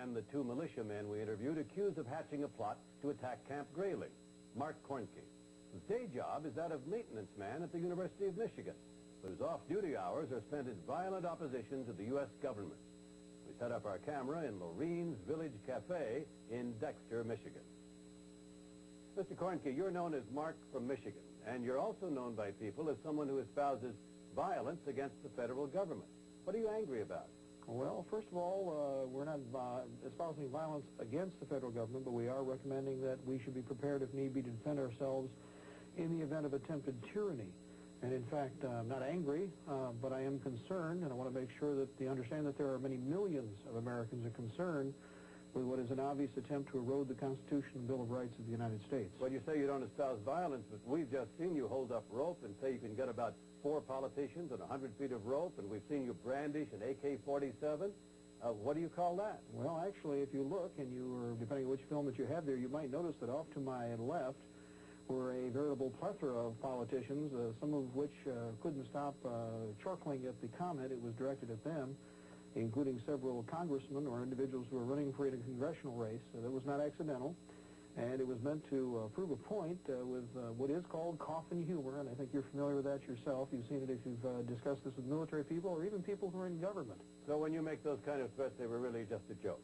time the two militiamen we interviewed accused of hatching a plot to attack Camp Grayling, Mark Koernke. His day job is that of maintenance man at the University of Michigan, but his off-duty hours are spent in violent opposition to the U.S. government. We set up our camera in Lorene's Village Cafe in Dexter, Michigan. Mr. Koernke, you're known as Mark from Michigan, and you're also known by people as someone who espouses violence against the federal government. What are you angry about? Well, first of all, we're not espousing violence against the federal government, but we are recommending that we should be prepared, if need be, to defend ourselves in the event of attempted tyranny. And in fact, I'm not angry, but I am concerned, and I want to make sure that they understand that there are many millions of Americans are concerned with what is an obvious attempt to erode the Constitution and Bill of Rights of the United States. Well, you say you don't espouse violence, but we've just seen you hold up rope and say you can get about 4 politicians and 100 feet of rope, and we've seen you brandish an AK-47. What do you call that? Well, actually, if you look, and depending on which film that you have there, you might notice that off to my left were a veritable plethora of politicians, some of which couldn't stop chortling at the comment. It was directed at them, including several congressmen or individuals who were running for a congressional race. That was not accidental, and it was meant to prove a point with what is called coffin humor, and I think you're familiar with that yourself. You've seen it if you've discussed this with military people or even people who are in government. So when you make those kind of threats, they were really just a joke?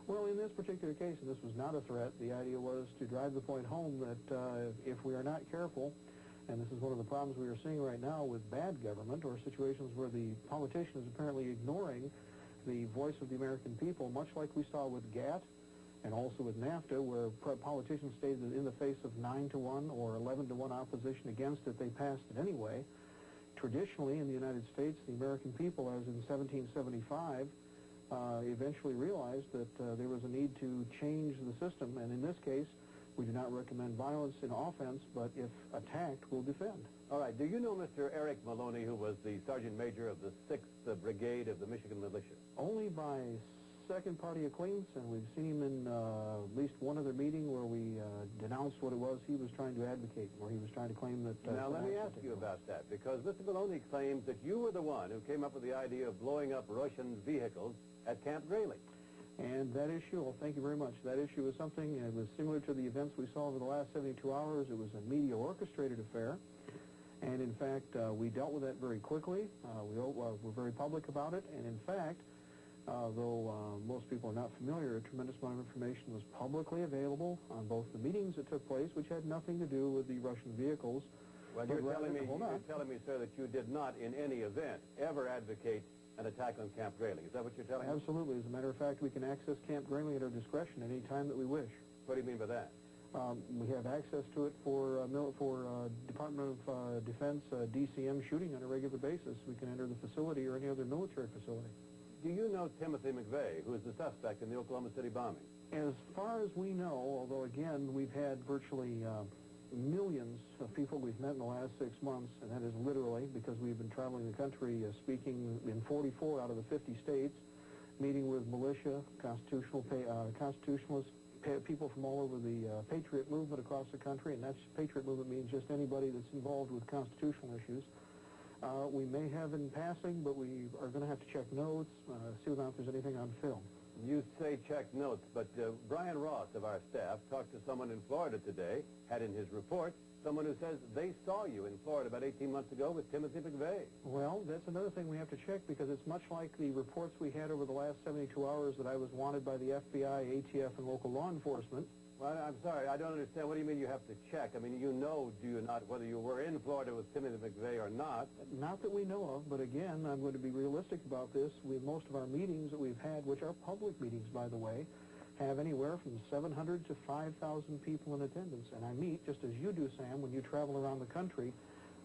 Well, in this particular case, and this was not a threat, the idea was to drive the point home that if we are not careful, and this is one of the problems we are seeing right now with bad government or situations where the politician is apparently ignoring the voice of the American people, much like we saw with GATT and also with NAFTA, where politicians stayed in the face of 9-1 or 11-1 opposition against it, they passed it anyway. Traditionally, in the United States, the American people, as in 1775, eventually realized that there was a need to change the system, and in this case, we do not recommend violence in offense, but if attacked, we'll defend. All right. Do you know Mr. Eric Maloney, who was the Sergeant Major of the 6th Brigade of the Michigan Militia? Only by second-party acquaintance, and we've seen him in at least one other meeting where we denounced what it was he was trying to advocate, where he was trying to claim that... Now, let me ask you about that, because Mr. Maloney claims that you were the one who came up with the idea of blowing up Russian vehicles at Camp Grayling. And that issue, well, thank you very much. That issue was something, it was similar to the events we saw over the last 72 hours. It was a media-orchestrated affair. And in fact, we dealt with that very quickly. We were very public about it. And in fact, though most people are not familiar, a tremendous amount of information was publicly available on both the meetings that took place, which had nothing to do with the Russian vehicles. Well, you're telling me, sir, that you did not, in any event, ever advocate an attack on Camp Grayling. Is that what you're telling me? Absolutely. As a matter of fact, we can access Camp Grayling at our discretion any time that we wish. What do you mean by that? We have access to it for Department of Defense DCM shooting on a regular basis. We can enter the facility or any other military facility. Do you know Timothy McVeigh, who is the suspect in the Oklahoma City bombing? As far as we know, although again we've had virtually millions of people we've met in the last 6 months, and that is literally because we've been traveling the country speaking in 44 out of the 50 states, meeting with militia, constitutionalists, people from all over the patriot movement across the country, and that's patriot movement means just anybody that's involved with constitutional issues. We may have in passing, but we are going to have to check notes, see if there's anything on film. You say check notes, but Brian Ross of our staff talked to someone in Florida today, had in his report someone who says they saw you in Florida about 18 months ago with Timothy McVeigh. Well, that's another thing we have to check, because it's much like the reports we had over the last 72 hours that I was wanted by the FBI, ATF, and local law enforcement. Well, I'm sorry, I don't understand. What do you mean you have to check? I mean, you know, do you not, whether you were in Florida with Timothy McVeigh or not? Not that we know of, but again, I'm going to be realistic about this. Most of our meetings that we've had, which are public meetings, by the way, have anywhere from 700 to 5,000 people in attendance. And I meet, just as you do, Sam, when you travel around the country,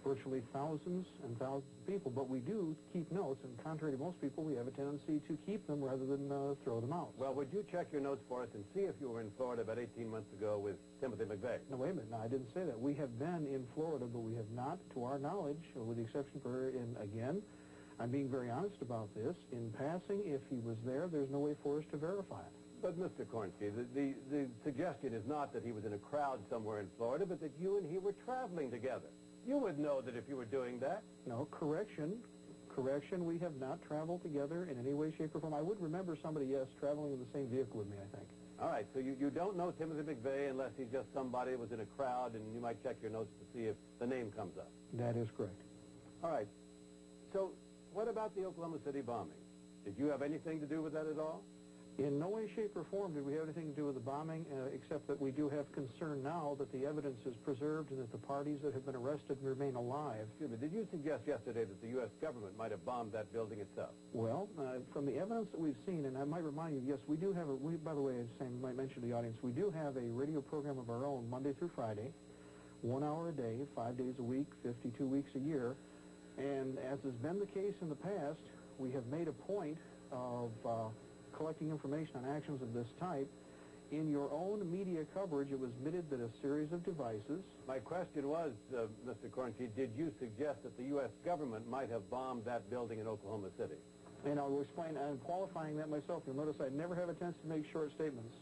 virtually thousands and thousands of people. But we do keep notes, and contrary to most people, we have a tendency to keep them rather than throw them out. Well, would you check your notes for us and see if you were in Florida about 18 months ago with Timothy McVeigh? No, wait a minute. No, I didn't say that. We have been in Florida, but we have not, to our knowledge, with the exception for, again, I'm being very honest about this. In passing, if he was there, there's no way for us to verify it. But, Mr. Koernke, the suggestion is not that he was in a crowd somewhere in Florida, but that you and he were traveling together. You would know that if you were doing that. No, correction. Correction, we have not traveled together in any way, shape, or form. I would remember somebody, yes, traveling in the same vehicle with me, I think. All right, so you don't know Timothy McVeigh unless he's just somebody that was in a crowd, and you might check your notes to see if the name comes up. That is correct. All right. So what about the Oklahoma City bombing? Did you have anything to do with that at all? In no way, shape, or form did we have anything to do with the bombing, except that we do have concern now that the evidence is preserved and that the parties that have been arrested remain alive. Excuse me, did you suggest yesterday that the U.S. government might have bombed that building itself? Well, from the evidence that we've seen, and I might remind you, yes, we do have by the way, Sam might mention to the audience, we do have a radio program of our own Monday through Friday, 1 hour a day, 5 days a week, 52 weeks a year. And as has been the case in the past, we have made a point of collecting information on actions of this type. In your own media coverage, it was admitted that a series of devices... My question was, Mr. Koernke, did you suggest that the U.S. government might have bombed that building in Oklahoma City? And I'll explain, I'm qualifying that myself. You'll notice I never have a chance to make short statements.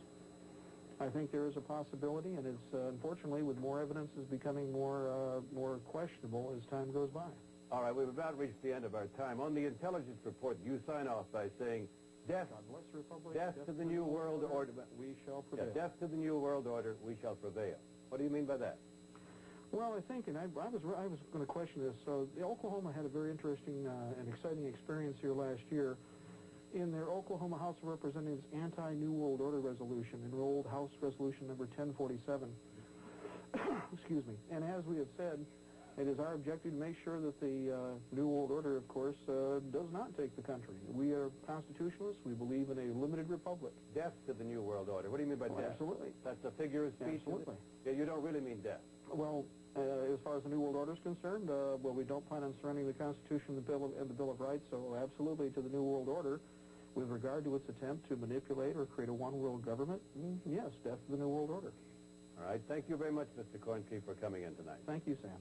I think there is a possibility, and it's, unfortunately, with more evidence, is becoming more questionable as time goes by. All right, we've about reached the end of our time. On the intelligence report, you sign off by saying, death to the New World Order. We shall prevail. Yeah, death to the New World Order, we shall prevail. What do you mean by that? Well, I think, and I was going to question this. So Oklahoma had a very interesting and exciting experience here last year. In their Oklahoma House of Representatives anti-New World Order resolution, enrolled House Resolution number 1047. Excuse me. And as we have said, it is our objective to make sure that the New World Order, of course, does not take the country. We are constitutionalists. We believe in a limited republic. Death to the New World Order. What do you mean by death? Absolutely. That's a figure of speech? Absolutely. Yeah, you don't really mean death. Well, as far as the New World Order is concerned, well, we don't plan on surrendering the Constitution and the Bill of Rights, so absolutely to the New World Order. With regard to its attempt to manipulate or create a one-world government, yes, death to the New World Order. All right. Thank you very much, Mr. Koernke, for coming in tonight. Thank you, Sam.